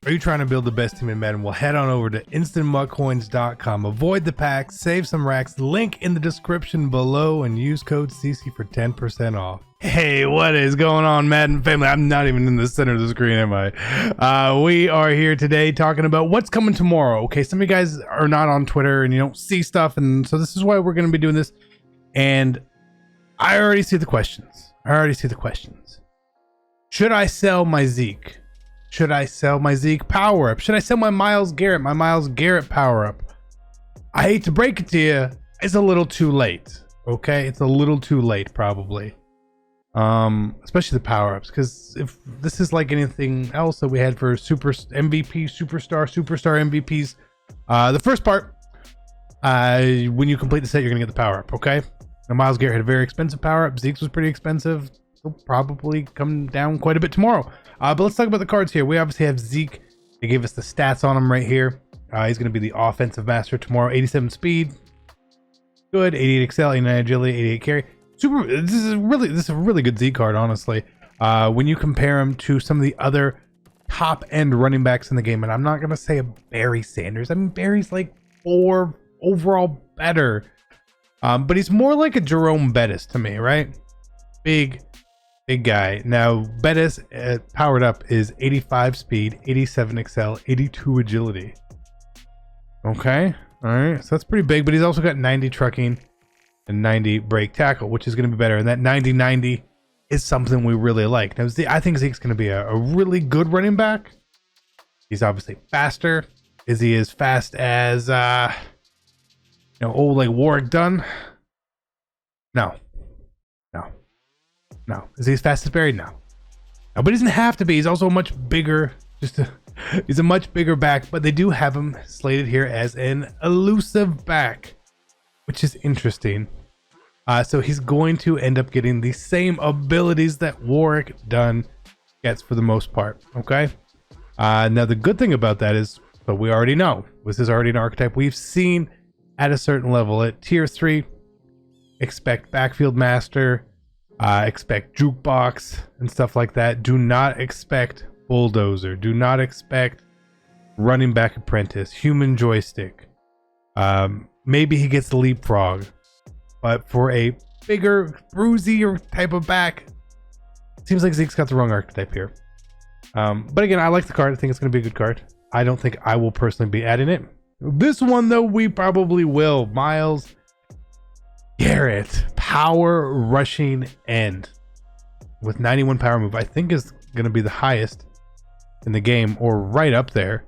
Are you trying to build the best team in Madden? Well, head on over to instantmuckcoins.com. Avoid the packs, save some racks. Link in the description below and use code CC for 10% off. Hey, what is going on, Madden family? I'm not even in the center of the screen, am I? We are here today talking about what's coming tomorrow. Okay, some of you guys are not on Twitter and you don't see stuff, and so this is why we're going to be doing this. And I already see the questions. Should I sell my Zeke? Should I sell my Zeke power up? Should I sell my Myles Garrett power up? I hate to break it to you, it's a little too late. Okay, it's a little too late probably. Especially the power ups, because if this is like anything else that we had for super MVP, superstar MVPs, the first part, when you complete the set, you're gonna get the power up. Okay, now Myles Garrett had a very expensive power up. Zeke's was pretty expensive. He'll probably come down quite a bit tomorrow. But let's talk about the cards here. We obviously have Zeke. They gave us the stats on him right here. He's going to be the offensive master tomorrow. 87 speed, good. 88 XL, 89 agility, 88 carry. Super. This is a really good Zeke card, honestly. When you compare him to some of the other top end running backs in the game, and I'm not going to say a Barry Sanders. I mean, Barry's like 4 overall better, but he's more like a Jerome Bettis to me, right? Big guy. Now Bettis powered up is 85 speed, 87 XL, 82 agility. Okay, all right, so that's pretty big, but he's also got 90 trucking and 90 break tackle, which is going to be better, and that 90-90 is something we really like. Now I think Zeke's going to be a really good running back. He's obviously faster. Is he as fast as old like Warwick Dunn? No. Is he as fast as Barry? No, but he doesn't have to be. He's also a much bigger, he's a much bigger back, but they do have him slated here as an elusive back, which is interesting. So he's going to end up getting the same abilities that Warwick Dunn gets for the most part. Okay. Now the good thing about that is, but we already know this is already an archetype we've seen at a certain level. At tier 3, expect backfield master. Expect jukebox and stuff like that. Do not expect bulldozer. Do not expect running back apprentice, human joystick. Maybe he gets the leapfrog, but for a bigger, bruisier type of back, seems like Zeke's got the wrong archetype here. But again, I like the card. I think it's going to be a good card. I don't think I will personally be adding it. This one, though, we probably will. Myles Garrett, power rushing end with 91 power move, I think is going to be the highest in the game, or right up there.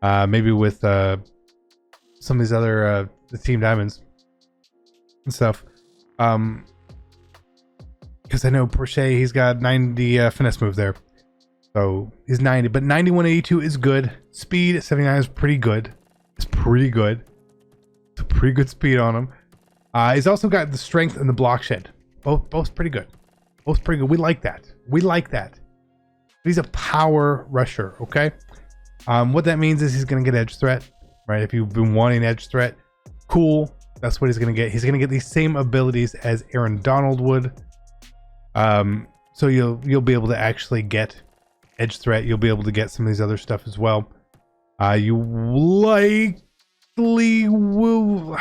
Maybe with some of these other the Team Diamonds and stuff. Because I know Porche, he's got 90 finesse move there, so he's 90. But 91-82 is good. Speed 79 is pretty good. It's pretty good. It's a pretty good speed on him. He's also got the strength and the block shed. Both pretty good. Both pretty good. We like that. He's a power rusher, okay? What that means is he's going to get edge threat, right? If you've been wanting edge threat, cool. That's what he's going to get. He's going to get these same abilities as Aaron Donald would. So you'll be able to actually get edge threat. You'll be able to get some of these other stuff as well. You likely will...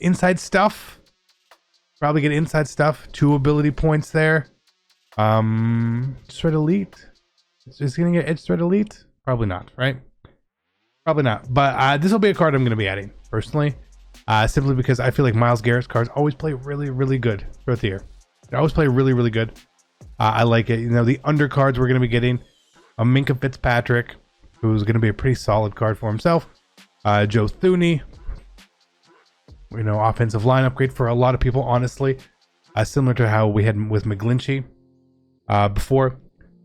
inside stuff, probably get inside stuff. 2 ability points there. Edge threat elite, is he gonna get edge threat elite? Probably not, right? Probably not, but this will be a card I'm gonna be adding personally, simply because I feel like Myles Garrett's cards always play really good throughout the year. They always play really good. I like it. The undercards we're gonna be getting a Minkah Fitzpatrick, who's gonna be a pretty solid card for himself. Joe Thuney, offensive line upgrade for a lot of people, honestly, similar to how we had with McGlinchey before,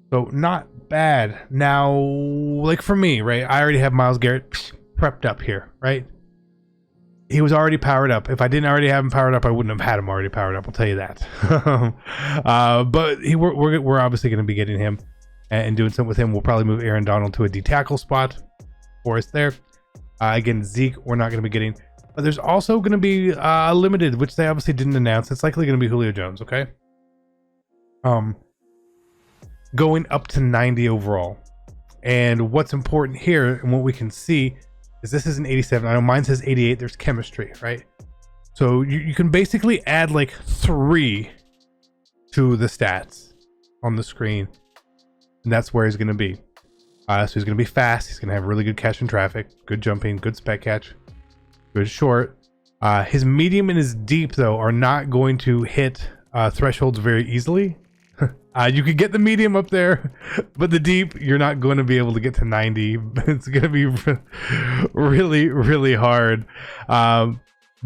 so not bad. Now, like for me, right, I already have Myles Garrett prepped up here, right? He was already powered up. If I didn't already have him powered up, I wouldn't have had him already powered up, I'll tell you that. But we're obviously going to be getting him and doing something with him. We'll probably move Aaron Donald to a D tackle spot for us there. Again, Zeke we're not going to be getting. But there's also going to be limited, which they obviously didn't announce. It's likely going to be Julio Jones, okay? Going up to 90 overall. And what's important here and what we can see is this is an 87. I know mine says 88. There's chemistry, right? So you can basically add like 3 to the stats on the screen. And that's where he's going to be. So he's going to be fast. He's going to have really good catch in traffic, good jumping, good spec catch, good short. His medium and his deep, though, are not going to hit thresholds very easily. You could get the medium up there, but the deep, you're not going to be able to get to 90. It's going to be really, really hard. But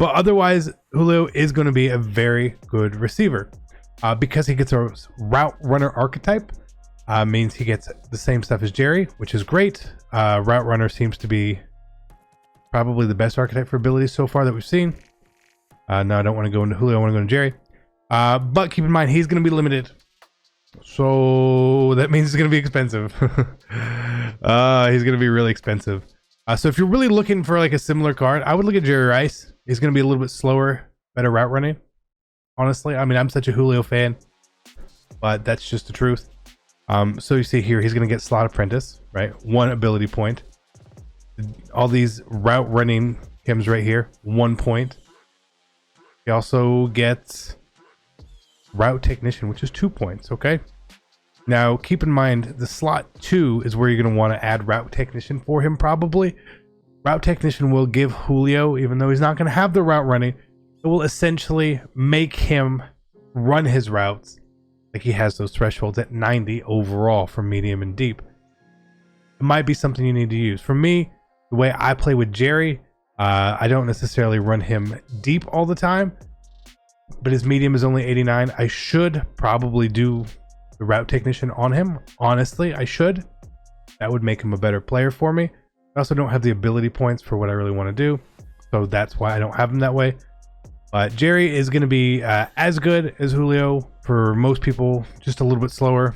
otherwise, Julio is going to be a very good receiver because he gets a route runner archetype. Means he gets the same stuff as Jerry, which is great. Route runner seems to be probably the best archetype for abilities so far that we've seen. No, I don't want to go into Julio. I want to go into Jerry. But keep in mind, he's going to be limited. So that means it's going to be expensive. He's going to be really expensive. So if you're really looking for like a similar card, I would look at Jerry Rice. He's going to be a little bit slower, better route running. Honestly, I mean, I'm such a Julio fan, but that's just the truth. So you see here, he's going to get Slot Apprentice, right? 1 ability point. All these route running chems right here, 1 point. He also gets Route Technician, which is 2 points, okay? Now, keep in mind, the slot 2 is where you're going to want to add Route Technician for him, probably. Route Technician will give Julio, even though he's not going to have the route running, it will essentially make him run his routes like he has those thresholds at 90 overall for medium and deep. It might be something you need to use. For me, the way I play with Jerry, I don't necessarily run him deep all the time, but his medium is only 89. I should probably do the Route Technician on him. Honestly, I should. That would make him a better player for me. I also don't have the ability points for what I really want to do, so that's why I don't have him that way. But Jerry is going to be as good as Julio for most people, just a little bit slower.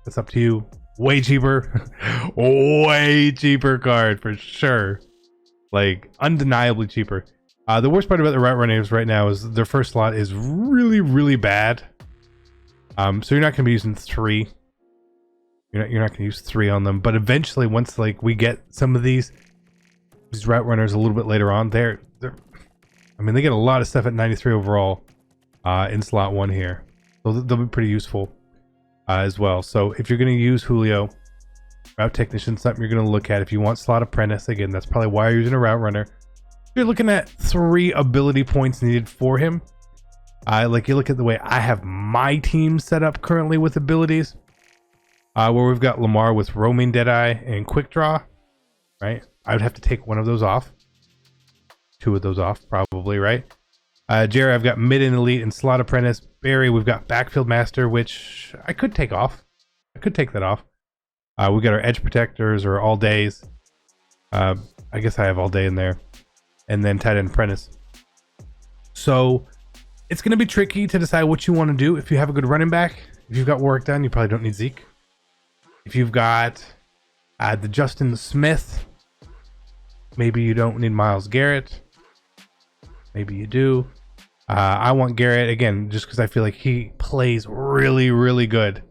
That's up to you. Way cheaper. Way cheaper card for sure. Like, undeniably cheaper. The worst part about the route runners right now is their first slot is really, really bad. So you're not going to be using 3. You're not going to use 3 on them. But eventually, once like we get some of these route runners a little bit later on, they're I mean, they get a lot of stuff at 93 overall in slot 1 here. So they'll be pretty useful as well. So if you're going to use Julio, Route Technician, something you're going to look at. If you want Slot Apprentice, again, that's probably why you're using a route runner. You're looking at 3 ability points needed for him. Like you look at the way I have my team set up currently with abilities, where we've got Lamar with Roaming Deadeye and Quick Draw, right? I would have to take one of those off. 2 of those off, probably, right? Jerry, I've got Mid and Elite and Slot Apprentice. Barry, we've got Backfield Master, which I could take off. I could take that off. We got our Edge Protectors or All Days. I guess I have All Day in there. And then Tight End Apprentice. So it's going to be tricky to decide what you want to do. If you have a good running back, if you've got Warwick Dunn, you probably don't need Zeke. If you've got the Justin Smith, maybe you don't need Myles Garrett. Maybe you do. I want Garrett, again, just because I feel like he plays really, really good.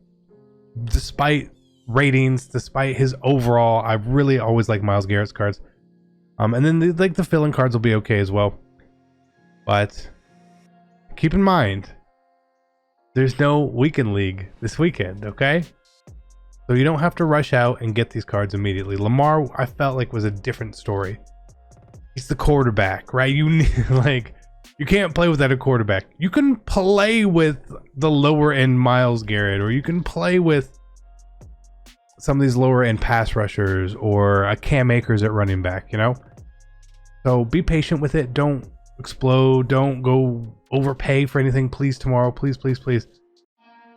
Despite ratings, despite his overall, I really always like Myles Garrett's cards. And then the fill-in cards will be okay as well. But keep in mind, there's no weekend league this weekend, okay? So you don't have to rush out and get these cards immediately. Lamar, I felt like, was a different story. He's the quarterback, right? You need, like, you can't play without a quarterback. You can play with the lower end Myles Garrett, or you can play with some of these lower end pass rushers or a Cam Akers at running back, you know? So be patient with it. Don't explode. Don't go overpay for anything, please, tomorrow. Please, please, please.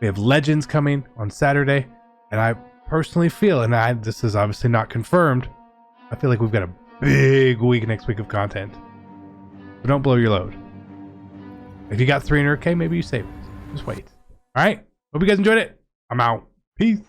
We have Legends coming on Saturday, and I personally feel, and this is obviously not confirmed, I feel like we've got a big week next week of content. So don't blow your load. If you got 300K, maybe you save it. Just wait. All right. Hope you guys enjoyed it. I'm out. Peace.